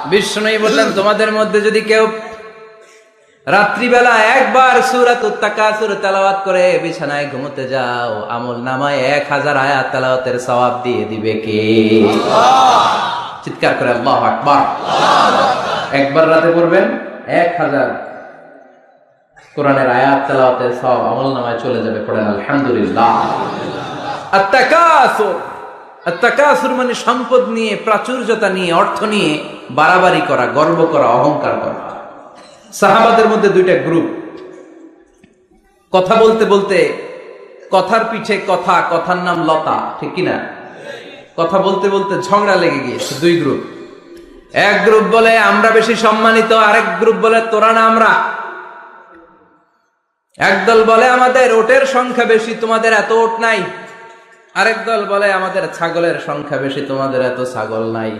বিষ্ণু বললেন, তোমাদের মধ্যে যদি কেউ রাত্রিবেলা একবার সূরাতুত তাকাসুর তেলাওয়াত করে বিছানায় ঘুমোতে যাও, আমল নামায় 1000 আয়াত তেলাওয়াতের সওয়াব দিয়ে দিবে কে? চিৎকার করে আল্লাহু আকবার। একবার রাতে পড়বেন 1000 কোরআনের আয়াত তেলাওয়াতের সওয়াব আমল নামায় চলে যাবে। পড়েন আলহামদুলিল্লাহ। আত-তাকাসুর মানে সম্পদ নিয়ে, প্রাচুর্যতা নিয়ে, অর্থ নিয়ে বাড়াবাড়ি করা, গর্ব করা, অহংকার করা। সাহাবাদের মধ্যে দুইটা গ্রুপ, কথা বলতে বলতে কথার পিঠে কথা, কথার নাম লতা, ঠিক কিনা? কথা বলতে বলতে ঝগড়া লেগে গিয়েছে। দুই গ্রুপ। এক গ্রুপ বলে আমরা বেশি সম্মানিত, আরেক গ্রুপ বলে তোরা না আমরা। একদল বলে আমাদের ওটের সংখ্যা বেশি, তোমাদের এত ওট নাই। আরেক দল বলে আমাদের ছাগলের সংখ্যা বেশি, তোমাদের এত ছাগল নাই।